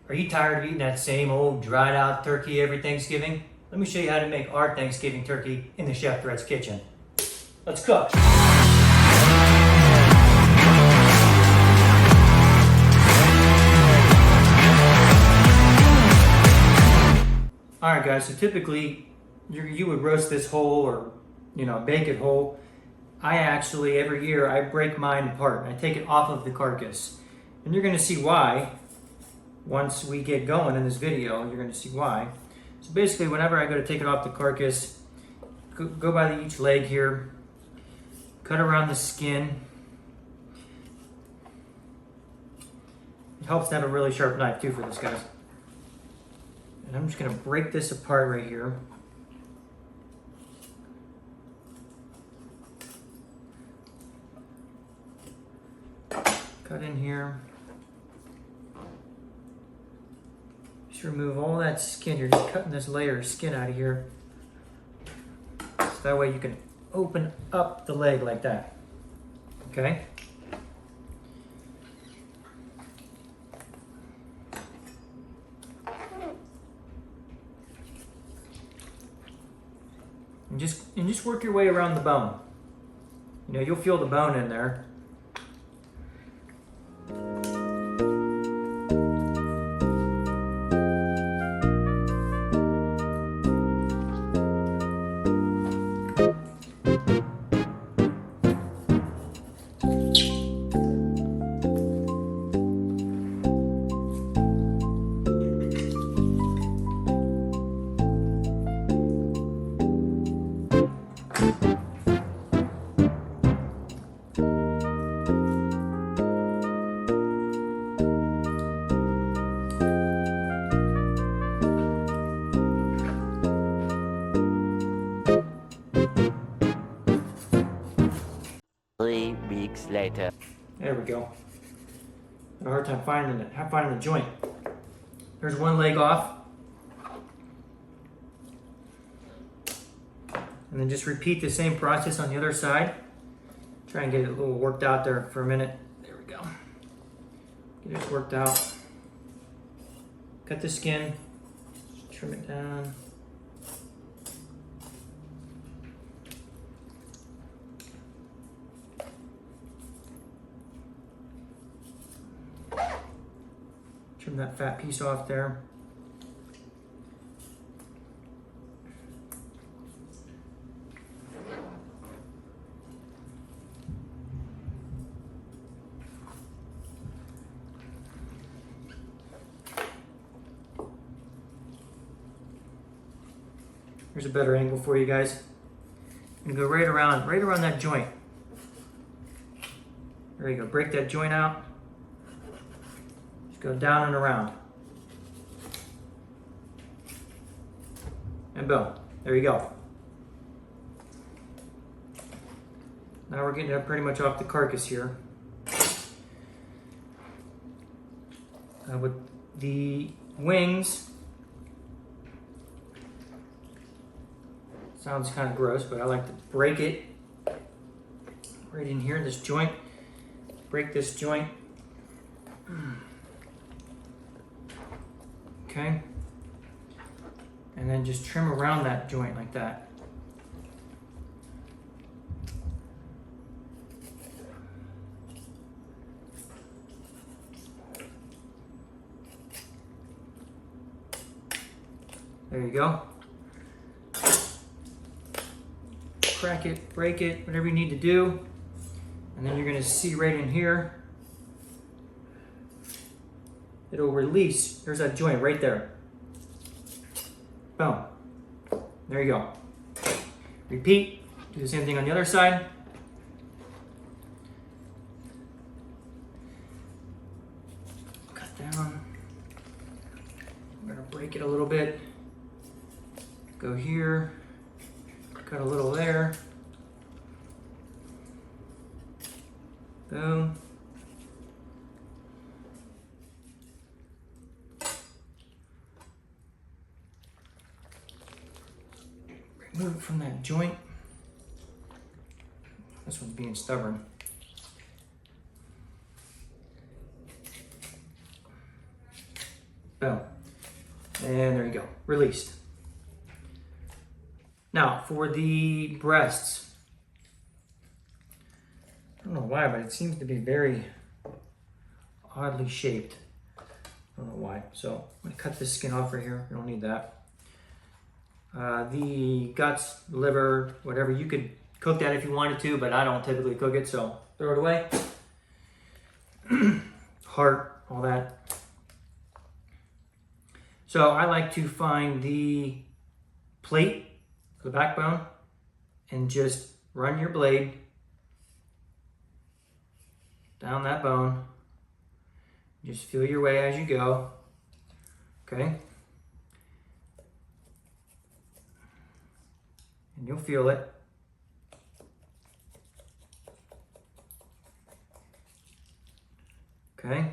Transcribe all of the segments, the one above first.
Are you tired of eating that same old dried out turkey every Thanksgiving? Let me show you how to make our Thanksgiving turkey in the Chef Thread's kitchen. Let's cook. Alright guys, so typically you would roast this whole or bake it whole. I actually, every year, I break mine apart. I take it off of the carcass. And you're going to see why. Once we get going in this video, you're going to see why. So basically, whenever I go to take it off the carcass, go by each leg here, cut around the skin. It helps to have a really sharp knife too for this, guys. And I'm just going to break this apart right here. Cut in here. Just remove all that skin. You're just cutting this layer of skin out of here. So that way you can open up the leg like that. Okay? And just work your way around the bone. You'll feel the bone in there. Later. There we go. Had a hard time finding the joint. There's one leg off. And then just repeat the same process on the other side. Try and get it a little worked out there for a minute. There we go. Get it worked out. Cut the skin. Trim it down. Trim that fat piece off there. Here's a better angle for you guys. And go right around that joint. There you go. Break that joint out. Go down and around. And boom. There you go. Now we're getting it pretty much off the carcass here. With the wings, sounds kind of gross, but I like to break it right in here, this joint. Break this joint. Okay, and then just trim around that joint like that. There you go. Crack it, break it, whatever you need to do. And then you're gonna see right in here, it'll release. There's that joint right there. Boom. There you go. Repeat. Do the same thing on the other side. Cut down. I'm gonna break it a little bit. Go here. Cut a little there. Boom. Remove it from that joint. This one's being stubborn. Boom. And there you go, released. Now for the breasts. I don't know why, but it seems to be very oddly shaped. I don't know why. So I'm gonna cut this skin off right here. We don't need that. The guts, liver, whatever, you could cook that if you wanted to, but I don't typically cook it, so throw it away. Heart, all that. So I like to find the plate, the backbone, and just run your blade down that bone. Just feel your way as you go, okay? And you'll feel it. Okay?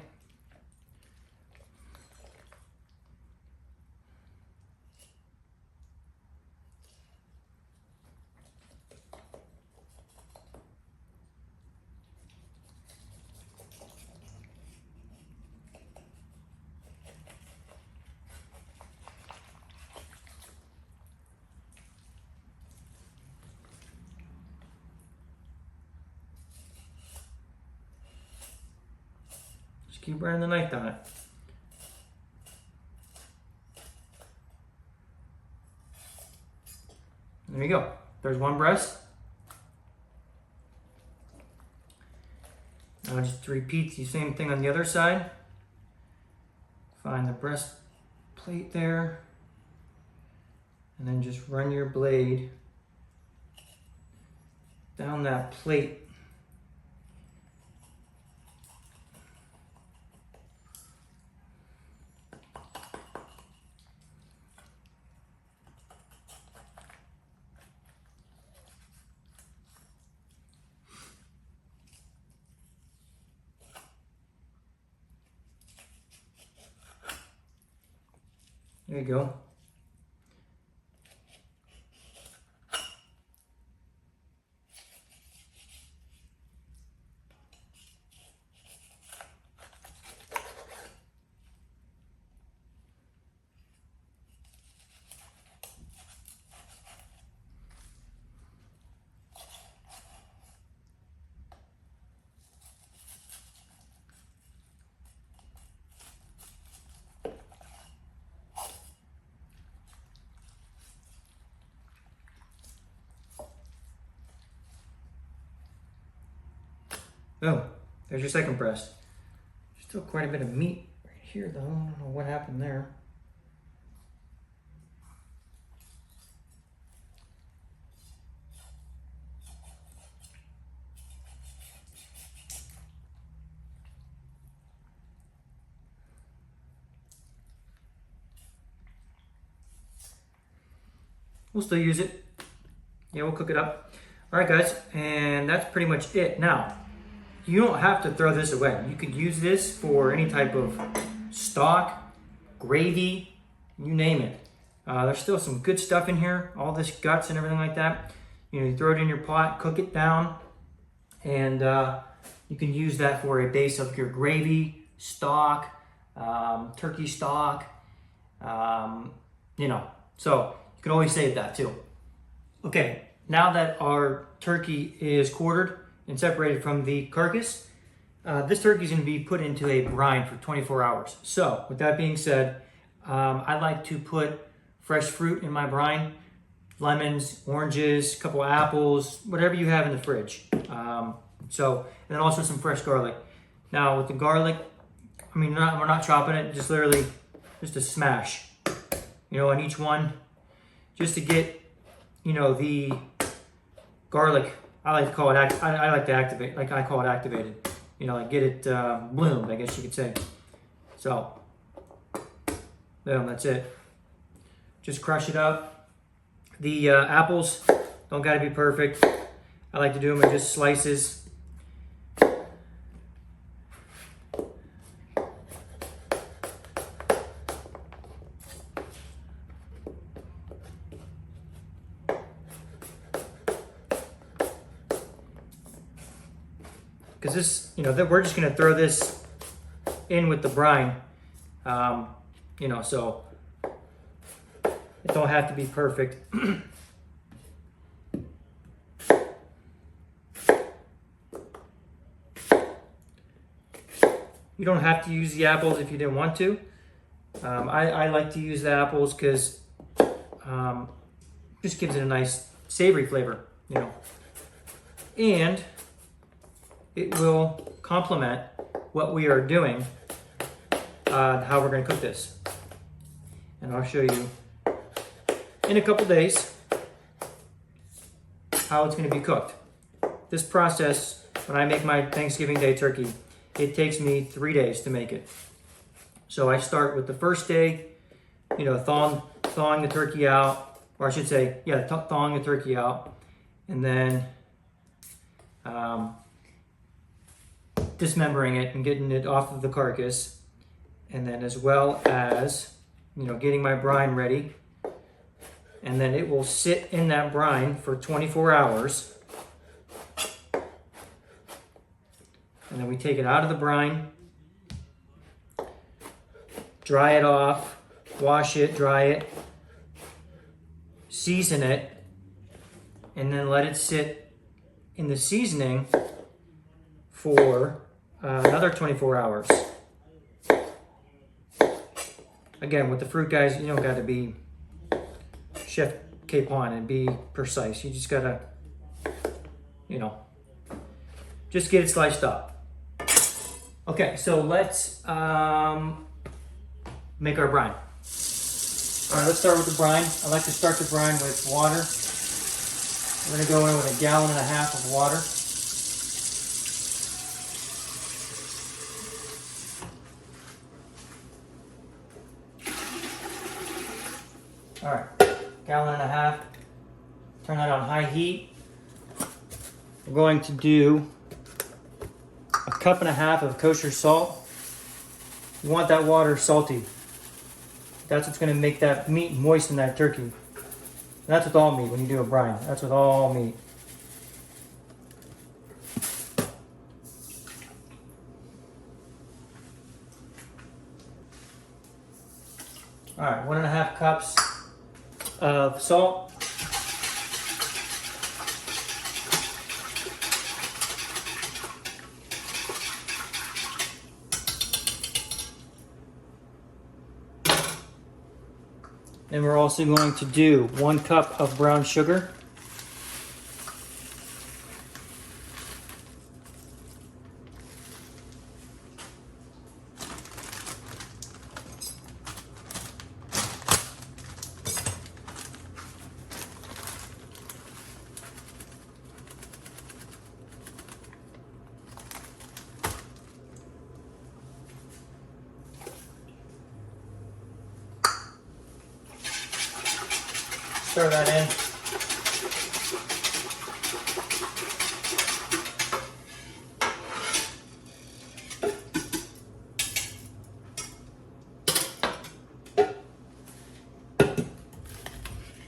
Just keep running the knife down it. There you go. There's one breast. Now just repeat the same thing on the other side. Find the breast plate there. And then just run your blade down that plate. There you go. Oh, there's your second breast. Still quite a bit of meat right here though. I don't know what happened there. We'll still use it. Yeah, we'll cook it up. All right, guys, and that's pretty much it. Now, you don't have to throw this away. You could use this for any type of stock, gravy, you name it. There's still some good stuff in here, all this guts and everything like that. You know, you throw it in your pot, cook it down, and you can use that for a base of your gravy, stock, turkey stock, you know. So you can always save that too. Okay, now that our turkey is quartered and separated from the carcass, this turkey is going to be put into a brine for 24 hours. So with that being said, I like to put fresh fruit in my brine, lemons, oranges, a couple of apples, whatever you have in the fridge. And then also some fresh garlic. Now with the garlic, I mean, we're not chopping it, just literally just a smash, you know, on each one, just to get, you know, the garlic. I like to call it, I like to activate, like I call it activated. You know, like get it bloomed, I guess you could say. So, boom, that's it. Just crush it up. The apples don't gotta be perfect. I like to do them in just slices. Because this, you know, we're just gonna throw this in with the brine. You know, so it don't have to be perfect. You don't have to use the apples if you didn't want to. I like to use the apples because just gives it a nice savory flavor, you know. And it will complement what we are doing, how we're going to cook this. And I'll show you in a couple days how it's going to be cooked. This process, when I make my Thanksgiving Day turkey, it takes me 3 days to make it. So I start with the first day, you know, thawing the turkey out, or I should say, yeah, thawing the turkey out, and then dismembering it and getting it off of the carcass, and then as well as, you know, getting my brine ready, and then it will sit in that brine for 24 hours. And then we take it out of the brine, dry it off, wash it, dry it, season it, and then let it sit in the seasoning for another 24 hours. Again, with the fruit, guys, you don't got to be Chef Capon and be precise. You just got to, you know, just get it sliced up. Okay, so let's make our brine. All right, let's start with the brine. I like to start the brine with water. We're going to go in with 1.5 gallons of water. All right, 1.5 gallons. Turn that on high heat. We're going to do 1.5 cups of kosher salt. You want that water salty. That's what's going to make that meat moist in that turkey. And that's with all meat when you do a brine. That's with all meat. All right, 1.5 cups of salt. And we're also going to do 1 cup of brown sugar. Stir that in.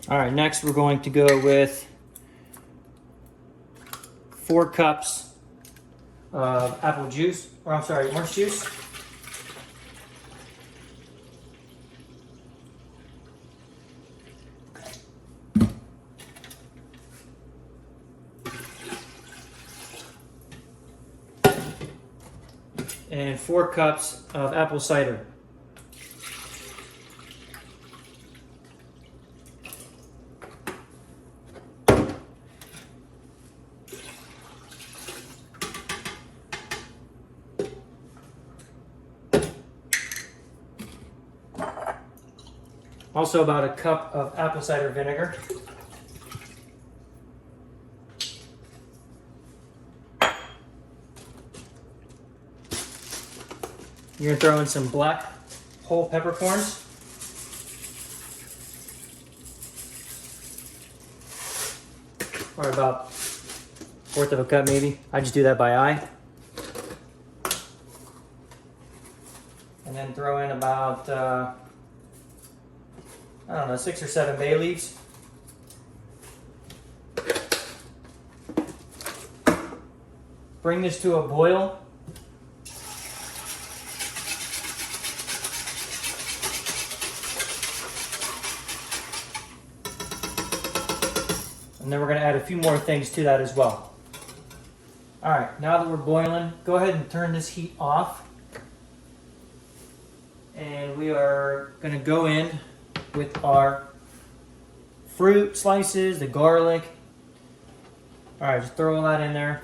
All right, next we're going to go with 4 cups of apple juice, or I'm sorry, orange juice. And 4 cups of apple cider. Also about 1 cup of apple cider vinegar. You're gonna throw in some black whole peppercorns. Or about 1/4 of a cup maybe. I just do that by eye. And then throw in about, I don't know, 6 or 7 bay leaves. Bring this to a boil. And then we're gonna add a few more things to that as well. All right, now that we're boiling, go ahead and turn this heat off. And we are gonna go in with our fruit slices, the garlic. All right, just throw all that in there.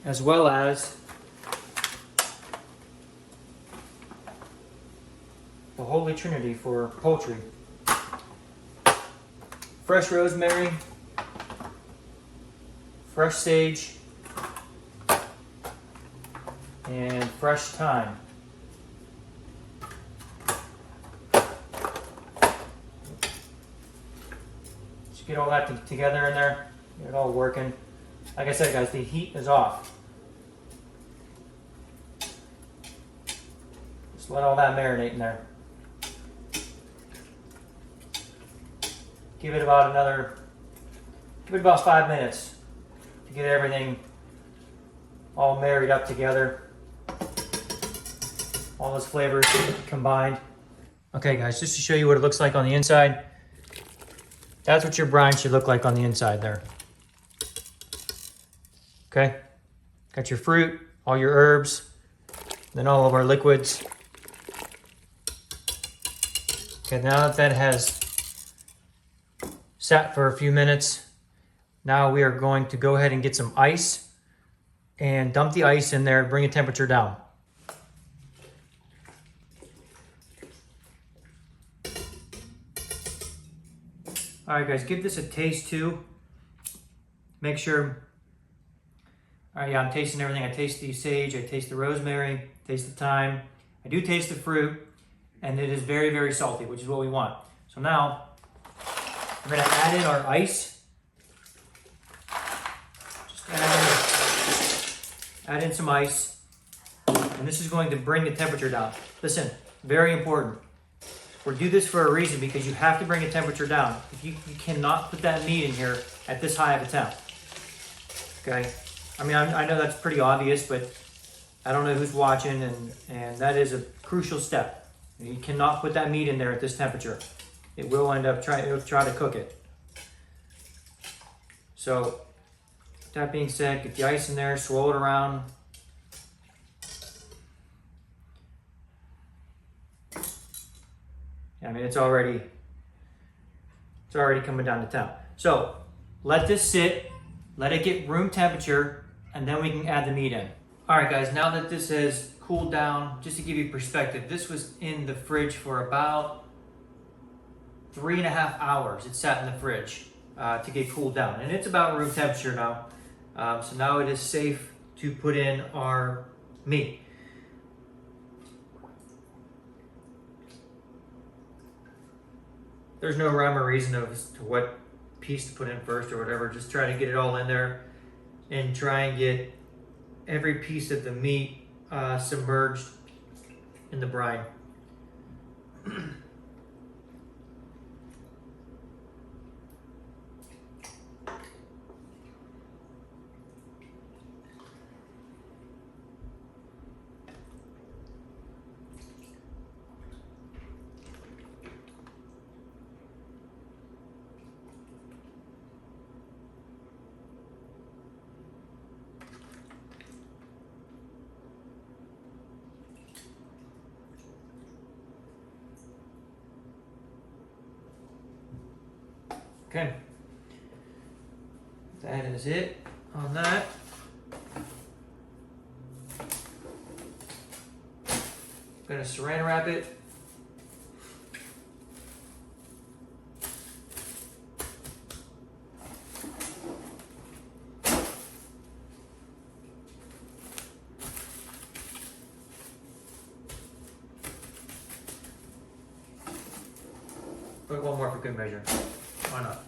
As well as the Holy Trinity for poultry. Fresh rosemary, fresh sage, and fresh thyme. Just get all that together in there, get it all working. Like I said, guys, the heat is off. Just let all that marinate in there. Give it about 5 minutes to get everything all married up together. All those flavors combined. Okay guys, just to show you what it looks like on the inside. That's what your brine should look like on the inside there. Okay, got your fruit, all your herbs, then all of our liquids. Okay, now that has sat for a few minutes, now we are going to go ahead and get some ice and dump the ice in there, bring the temperature down. All right guys, give this a taste too. Make sure, all right, yeah, I'm tasting everything. I taste the sage, I taste the rosemary, taste the thyme. I do taste the fruit, and it is very, very salty, which is what we want. So now, we're gonna add in our ice. Just add in some ice. And this is going to bring the temperature down. Listen, very important. We do this for a reason, because you have to bring the temperature down. If you cannot put that meat in here at this high of a temp. Okay? I mean, I know that's pretty obvious, but I don't know who's watching, and that is a crucial step. You cannot put that meat in there at this temperature. It will end up try to cook it. So, that being said, get the ice in there, swirl it around. I mean, it's already coming down to temp. So, let this sit, let it get room temperature, and then we can add the meat in. All right, guys, now that this has cooled down, just to give you perspective, this was in the fridge for about 3.5 hours. It sat in the fridge to get cooled down, and it's about room temperature now. So now it is safe to put in our meat. There's no rhyme or reason as to what piece to put in first or whatever. Just try to get it all in there and try and get every piece of the meat submerged in the brine. Okay, that is it on that. I'm gonna saran wrap it. Put one more for good measure. Why not?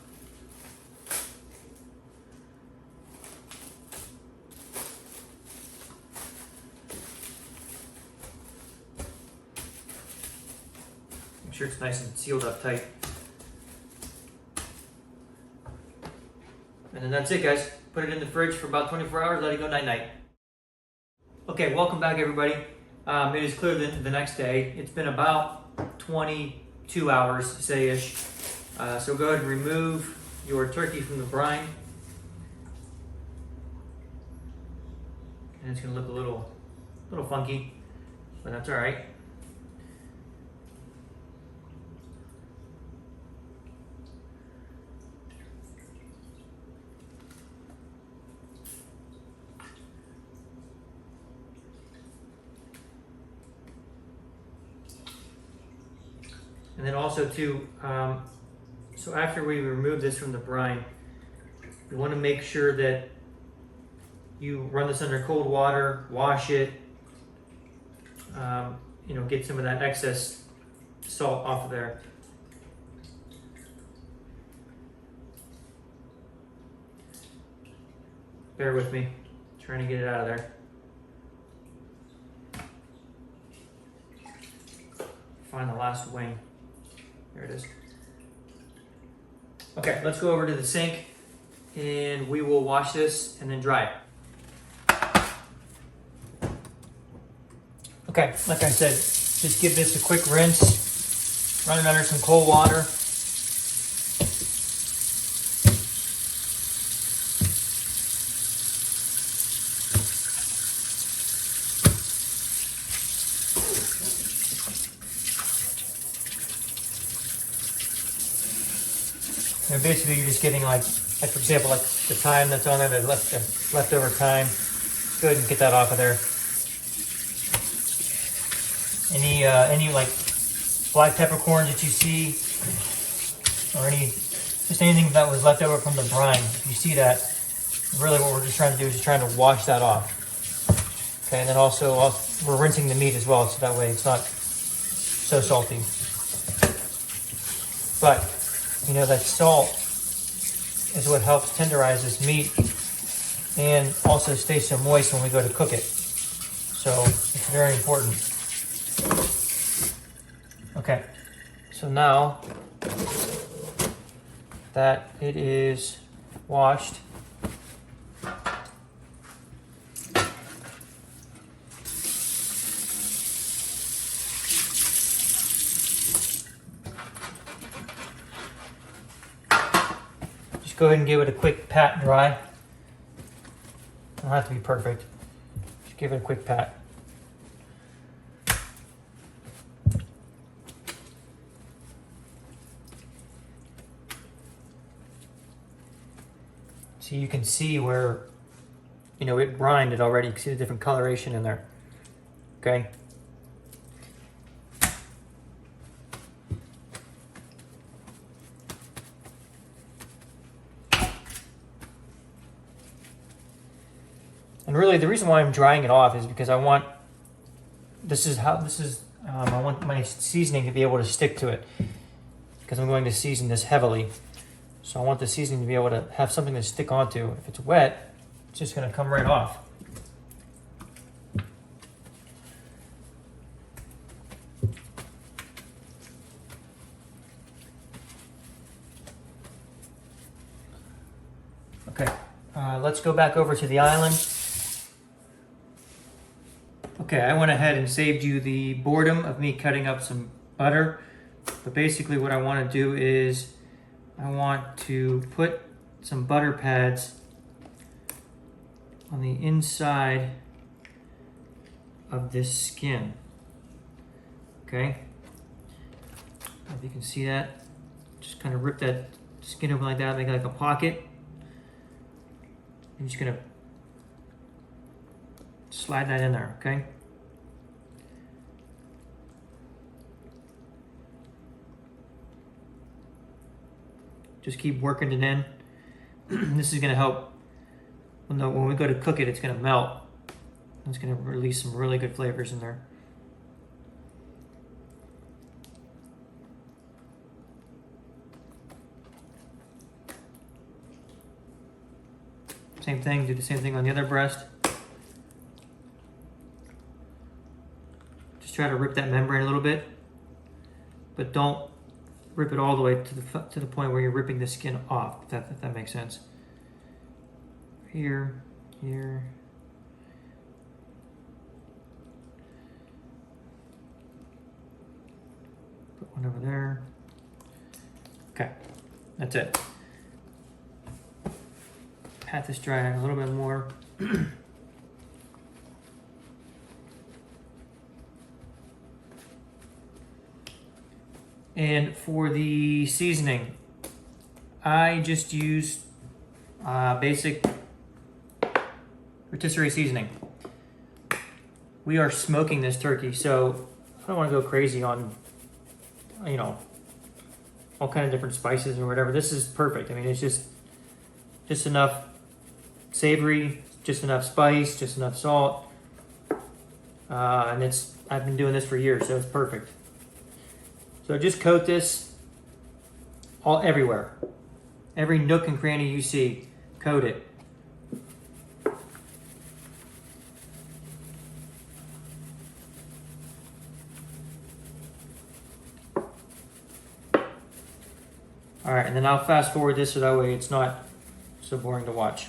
Make sure it's nice and sealed up tight. And then that's it, guys. Put it in the fridge for about 24 hours, let it go night-night. Okay, welcome back, everybody. It is clear the next day. It's been about 22 hours, say-ish. So go ahead and remove your turkey from the brine. And it's gonna look a little funky, but that's all right. And then also too, so after we remove this from the brine, you want to make sure that you run this under cold water, wash it, get some of that excess salt off of there. Bear with me, trying to get it out of there. Find the last wing. There it is. Okay, let's go over to the sink and we will wash this and then dry it. Okay, like I said, just give this a quick rinse. Run it under some cold water. And basically you're just getting like for example, like the thyme that's on there, the leftover thyme. Go ahead and get that off of there. Any like black peppercorns that you see, or just anything that was left over from the brine. If you see that, really what we're just trying to do is just trying to wash that off. Okay, and then also we're rinsing the meat as well, so that way it's not so salty. But that salt is what helps tenderize this meat and also stay so moist when we go to cook it. So it's very important. Okay, so now that it is washed, just go ahead and give it a quick pat dry. It don't have to be perfect. Just give it a quick pat. So you can see where, it brined it already. You can see the different coloration in there. Okay. And really the reason why I'm drying it off is because I want my seasoning to be able to stick to it, because I'm going to season this heavily. So I want the seasoning to be able to have something to stick onto. If it's wet, it's just going to come right off. Okay, let's go back over to the island. Okay, I went ahead and saved you the boredom of me cutting up some butter. But basically what I want to do is I want to put some butter pads on the inside of this skin. Okay? If you can see that, just kind of rip that skin open like that, make it like a pocket. I'm just gonna slide that in there, okay? Just keep working it in. This is gonna help when we go to cook it, it's gonna melt. It's gonna release some really good flavors in there. Same thing, do the same thing on the other breast. Just try to rip that membrane a little bit, but don't rip it all the way to the point where you're ripping the skin off, if that makes sense. Here, here. Put one over there. Okay, that's it. Pat this dry a little bit more. And for the seasoning, I just use basic rotisserie seasoning. We are smoking this turkey, so I don't want to go crazy on, you know, all kind of different spices or whatever. This is perfect. I mean, it's just enough savory, just enough spice, just enough salt, and I've been doing this for years, so it's perfect. So just coat this everywhere. Every nook and cranny you see, coat it. All right, and then I'll fast forward this so that way it's not so boring to watch.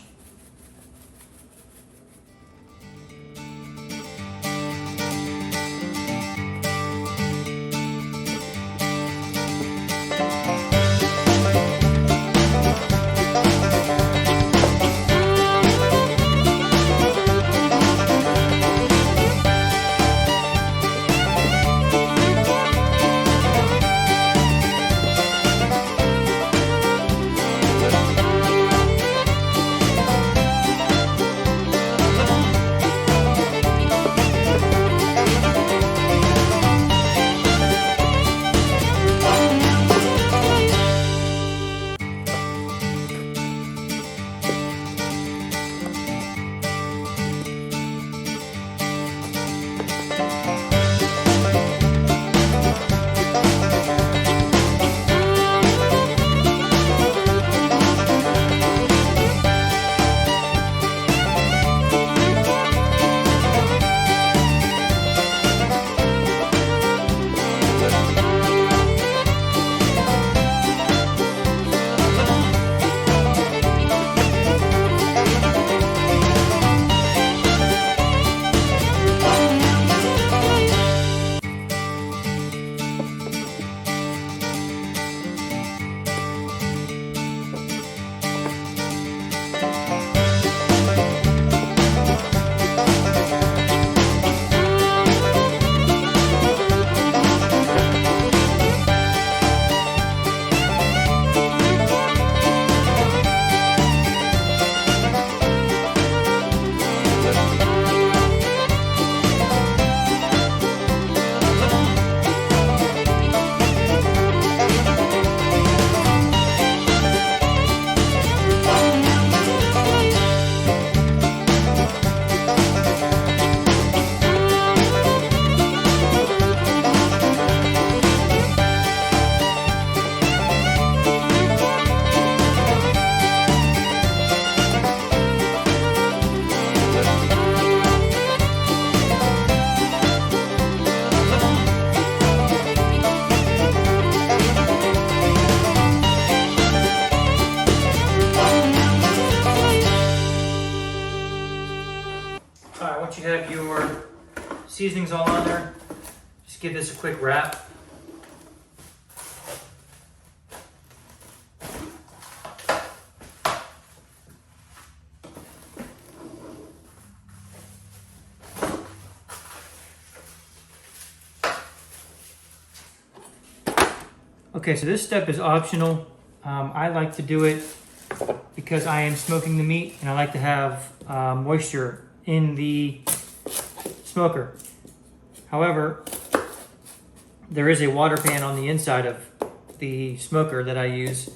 Once you have your seasonings all on there, just give this a quick wrap. Okay, so this step is optional. I like to do it because I am smoking the meat and I like to have moisture in the smoker. However, there is a water pan on the inside of the smoker that I use.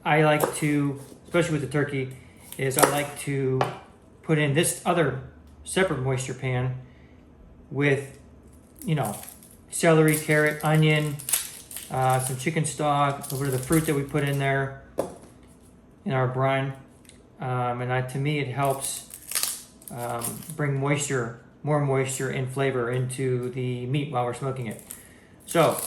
I like to, especially with the turkey, is I like to put in this other separate moisture pan with, you know, celery, carrot, onion, some chicken stock, a little bit of the fruit that we put in there in our brine. And to me, it helps bring moisture, more moisture and flavor into the meat while we're smoking it. So,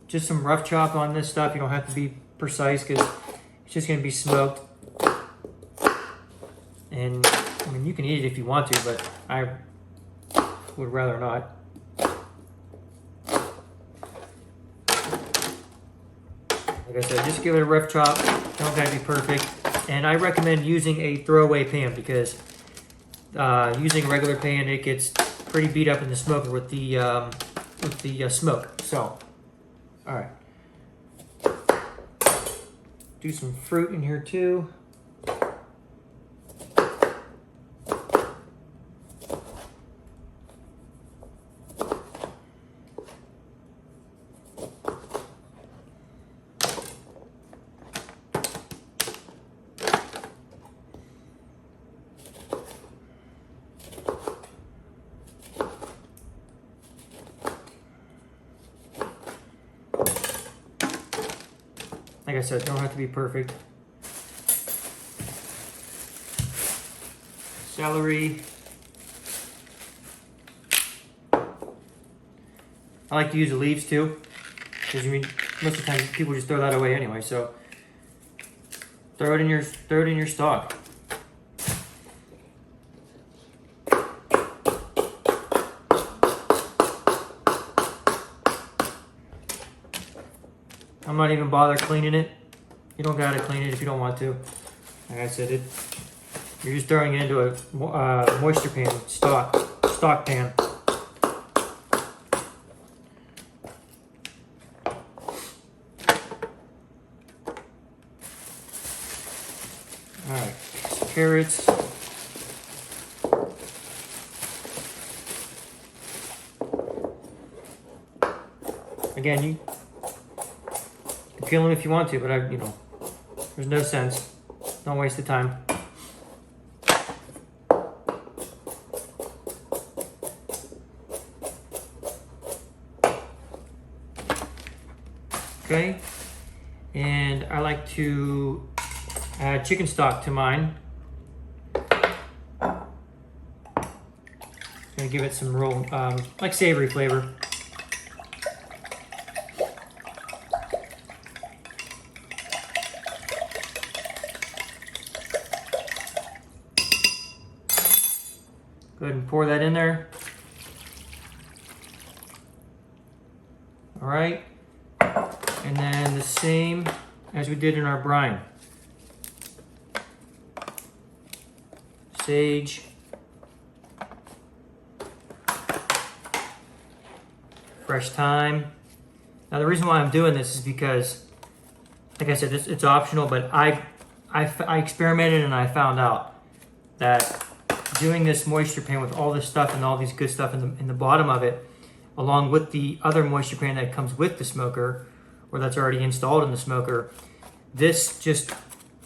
just some rough chop on this stuff. You don't have to be precise because it's just going to be smoked. And I mean, you can eat it if you want to, but I would rather not. Like I said, just give it a rough chop. Don't gotta be perfect. And I recommend using a throwaway pan because using a regular pan, it gets pretty beat up in the smoker with the smoke. So, all right. Do some fruit in here too. Like I said, don't have to be perfect. Celery. I like to use the leaves too, because I mean, most of the time people just throw that away anyway. So throw it in your stock. I'm not even bother cleaning it. You don't gotta clean it if you don't want to. Like I said, you're just throwing it into a moisture pan, stock pan. All right, carrots. Again, you kill them if you want to, but there's no sense. Don't waste the time. Okay, and I like to add chicken stock to mine. Gonna give it some real, like savory flavor. Go ahead and pour that in there. All right. And then the same as we did in our brine. Sage. Fresh thyme. Now the reason why I'm doing this is because, like I said, it's optional, but I experimented and I found out that doing this moisture pan with all this stuff and all these good stuff in the bottom of it, along with the other moisture pan that comes with the smoker, or that's already installed in the smoker, this just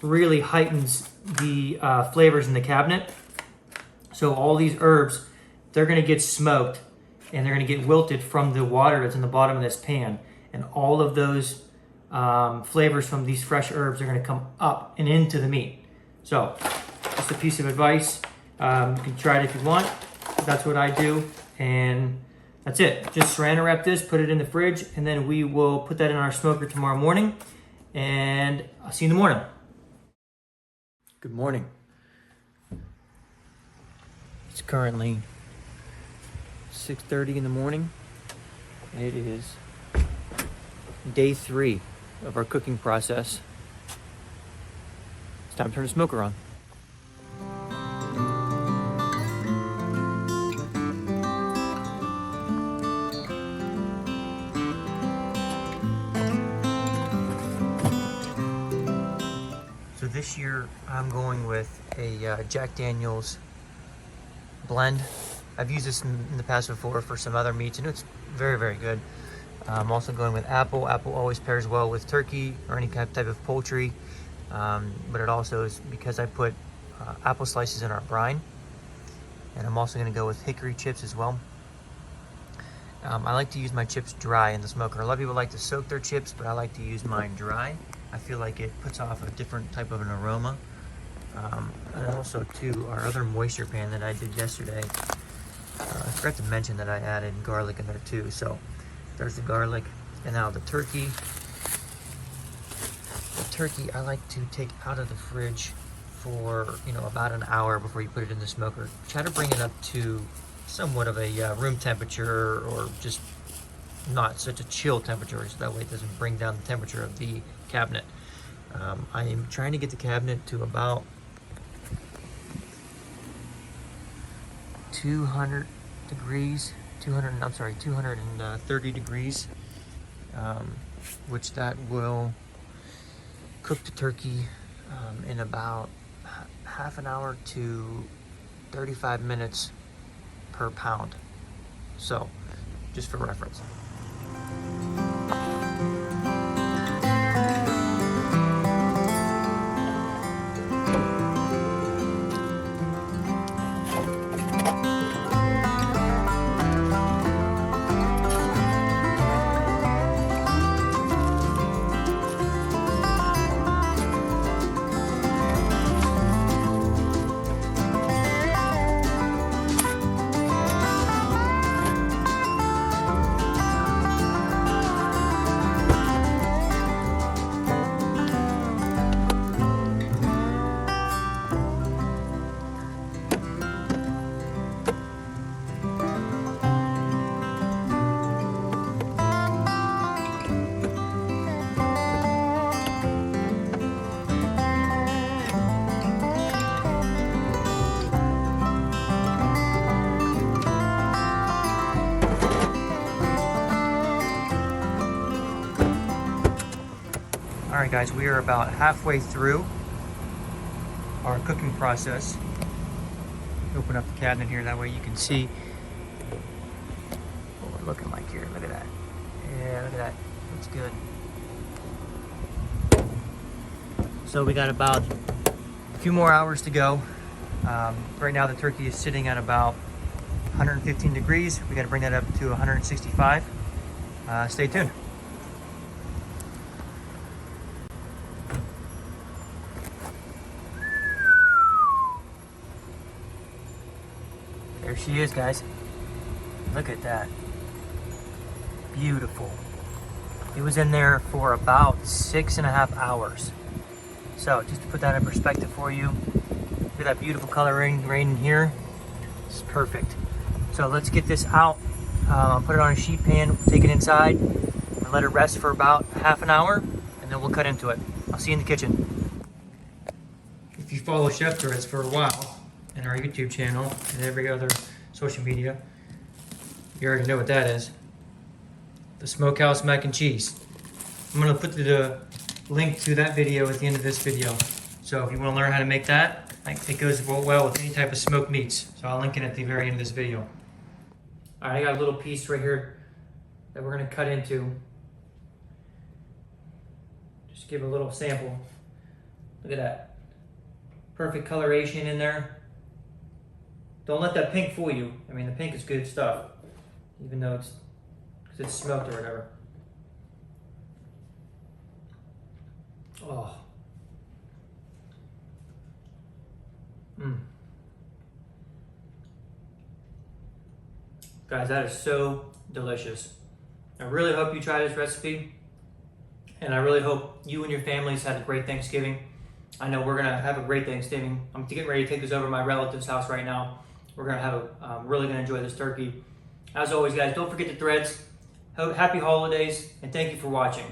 really heightens the flavors in the cabinet. So all these herbs, they're gonna get smoked and they're gonna get wilted from the water that's in the bottom of this pan. And all of those flavors from these fresh herbs are gonna come up and into the meat. So, just a piece of advice. You can try it if you want. That's what I do. And that's it. Just saran wrap this, put it in the fridge, and then we will put that in our smoker tomorrow morning. And I'll see you in the morning. Good morning. It's currently 6:30 in the morning, and it is day 3 of our cooking process. It's time to turn the smoker on. So this year I'm going with a Jack Daniel's blend. I've used this in the past before for some other meats, and it's very, very good. I'm also going with apple. Apple always pairs well with turkey or any type of poultry, but it also is because I put apple slices in our brine. And I'm also going to go with hickory chips as well. I like to use my chips dry in the smoker. A lot of people like to soak their chips, but I like to use mine dry. I feel like it puts off a different type of an aroma. And also too, our other moisture pan that I did yesterday, I forgot to mention that I added garlic in there too. So there's the garlic. And now the turkey. The turkey I like to take out of the fridge for, you know, about an hour before you put it in the smoker. Try to bring it up to somewhat of a room temperature, or just not such a chill temperature, so that way it doesn't bring down the temperature of the cabinet. I am trying to get the cabinet to about 200 degrees, 230 degrees, which that will cook the turkey in about half an hour to 35 minutes per pound. So, just for reference. Alright guys, we are about halfway through our cooking process. Open up the cabinet here, that way you can see what we're looking like here. Look at that. Yeah, look at that. Looks good. So we got about a few more hours to go. Right now the turkey is sitting at about 115 degrees. We got to bring that up to 165. Stay tuned. There she is, guys. Look at that. Beautiful. It was in there for about 6.5 hours. So just to put that in perspective for you, look at that beautiful coloring right in here. It's perfect. So let's get this out. Put it on a sheet pan, take it inside, and let it rest for about half an hour, and then we'll cut into it. I'll see you in the kitchen. If you follow Chef Threads for a while, and our YouTube channel and every other social media, you already know what that is. The Smokehouse mac and cheese. I'm gonna put the link to that video at the end of this video. So if you wanna learn how to make that, it goes well with any type of smoked meats. So I'll link it at the very end of this video. All right, I got a little piece right here that we're gonna cut into. Just give a little sample. Look at that. Perfect coloration in there. Don't let that pink fool you. I mean, the pink is good stuff, even though it's smoked or whatever. Oh. Guys, that is so delicious. I really hope you try this recipe, and I really hope you and your families had a great Thanksgiving. I know we're gonna have a great Thanksgiving. I'm getting ready to take this over to my relative's house right now. We're gonna have really gonna enjoy this turkey. As always, guys, don't forget the threads. Happy holidays, and thank you for watching.